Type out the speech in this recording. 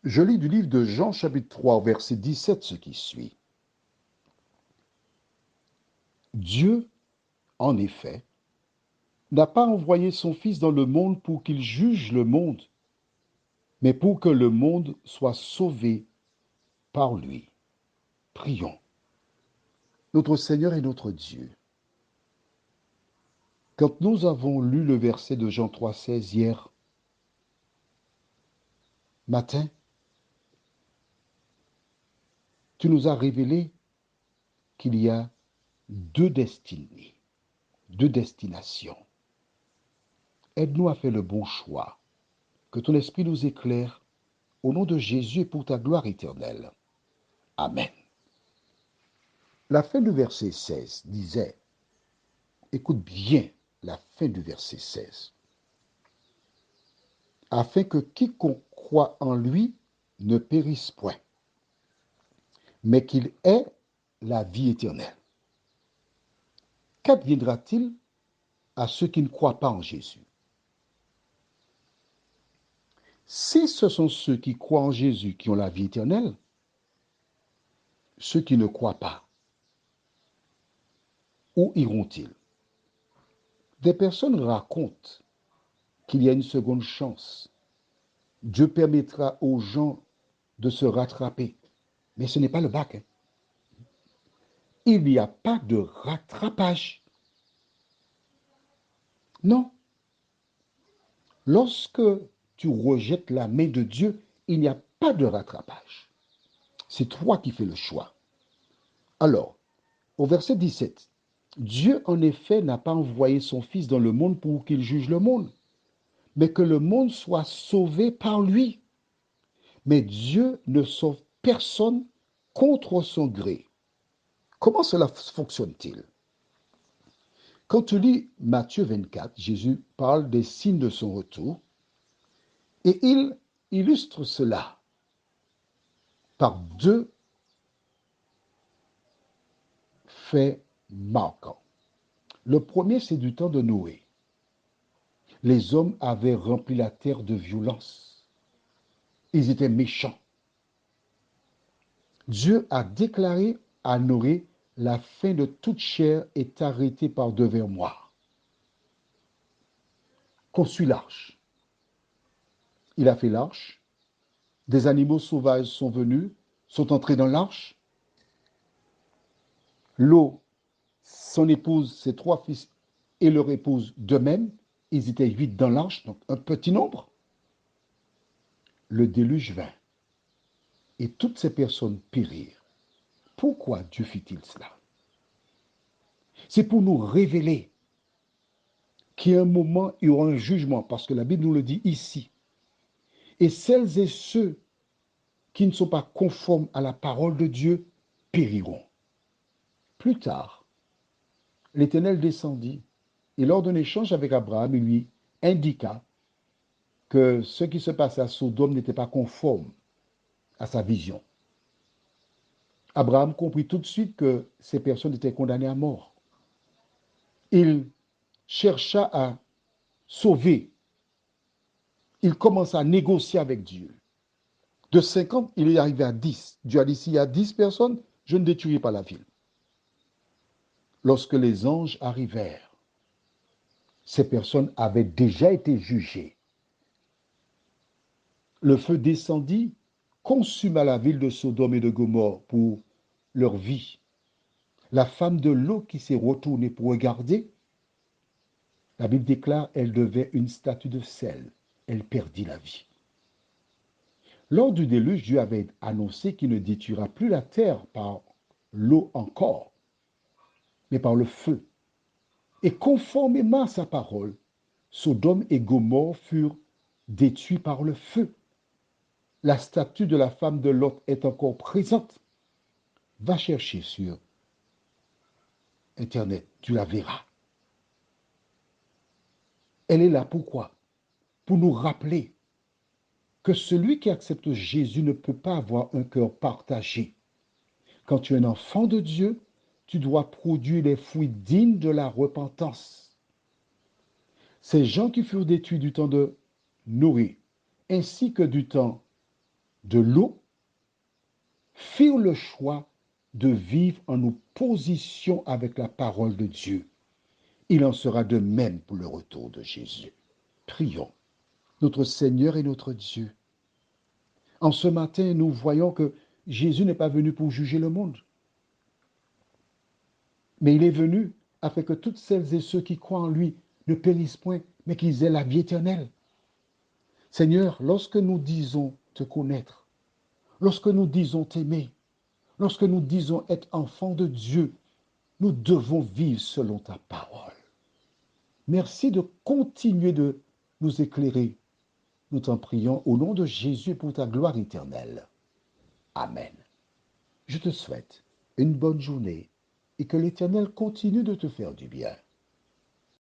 Je lis du livre de Jean chapitre 3, verset 17, ce qui suit. Dieu, en effet, n'a pas envoyé son Fils dans le monde pour qu'il juge le monde, mais pour que le monde soit sauvé par lui. Prions. Notre Seigneur et notre Dieu, quand nous avons lu le verset de Jean 3,16 hier matin, tu nous as révélé qu'il y a deux destinées, deux destinations. Aide-nous à faire le bon choix. Que ton esprit nous éclaire au nom de Jésus et pour ta gloire éternelle. Amen. La fin du verset 16 disait, écoute bien la fin du verset 16, afin que quiconque croit en lui ne périsse point, mais qu'il ait la vie éternelle. Qu'adviendra-t-il à ceux qui ne croient pas en Jésus? Si ce sont ceux qui croient en Jésus qui ont la vie éternelle, ceux qui ne croient pas, où iront-ils? Des personnes racontent qu'il y a une seconde chance. Dieu permettra aux gens de se rattraper. Mais ce n'est pas le bac. Il n'y a pas de rattrapage. Non. Lorsque tu rejettes la main de Dieu, il n'y a pas de rattrapage. C'est toi qui fais le choix. Alors, au verset 17, Dieu en effet n'a pas envoyé son Fils dans le monde pour qu'il juge le monde, mais que le monde soit sauvé par lui. Mais Dieu ne sauve personne contre son gré. Comment cela fonctionne-t-il? Quand tu lis Matthieu 24, Jésus parle des signes de son retour et il illustre cela par deux faits marquants. Le premier, c'est du temps de Noé. Les hommes avaient rempli la terre de violence. Ils étaient méchants. Dieu a déclaré à Noé, la fin de toute chair est arrêtée par devers moi. Construis l'arche. Il a fait l'arche. Des animaux sauvages sont venus, sont entrés dans l'arche. L'eau, son épouse, ses trois fils et leur épouse d'eux-mêmes, ils étaient 8 dans l'arche, donc un petit nombre. Le déluge vint et toutes ces personnes périrent. Pourquoi Dieu fit-il cela? C'est pour nous révéler qu'il y a un moment, il y aura un jugement, parce que la Bible nous le dit ici. Et celles et ceux qui ne sont pas conformes à la parole de Dieu périront. Plus tard, l'Éternel descendit et lors d'un échange avec Abraham, il lui indiqua que ce qui se passait à Sodome n'était pas conforme à sa vision. Abraham comprit tout de suite que ces personnes étaient condamnées à mort. Il chercha à sauver. Il commença à négocier avec Dieu. De 50, il est arrivé à 10. Dieu a dit, s'il y a 10 personnes, je ne détruirai pas la ville. Lorsque les anges arrivèrent, ces personnes avaient déjà été jugées. Le feu descendit, consuma la ville de Sodome et de Gomorrhe pour leur vie. La femme de Lot qui s'est retournée pour regarder, la Bible déclare, elle devait une statue de sel. Elle perdit la vie. Lors du déluge, Dieu avait annoncé qu'il ne détruira plus la terre par l'eau encore, mais par le feu. Et conformément à sa parole, Sodome et Gomorrhe furent détruits par le feu. La statue de la femme de Lot est encore présente. Va chercher sur Internet, tu la verras. Elle est là pourquoi? Pour nous rappeler que celui qui accepte Jésus ne peut pas avoir un cœur partagé. Quand tu es un enfant de Dieu, tu dois produire les fruits dignes de la repentance. Ces gens qui furent détruits du temps de Noé, ainsi que du temps de l'eau firent le choix de vivre en opposition avec la parole de Dieu. Il en sera de même pour le retour de Jésus. Prions. Notre Seigneur et notre Dieu, en ce matin, nous voyons que Jésus n'est pas venu pour juger le monde, mais il est venu afin que toutes celles et ceux qui croient en lui ne périssent point, mais qu'ils aient la vie éternelle. Seigneur, lorsque nous disons te connaître, lorsque nous disons t'aimer, lorsque nous disons être enfants de Dieu, nous devons vivre selon ta parole. Merci de continuer de nous éclairer. Nous t'en prions au nom de Jésus pour ta gloire éternelle. Amen. Je te souhaite une bonne journée et que l'Éternel continue de te faire du bien.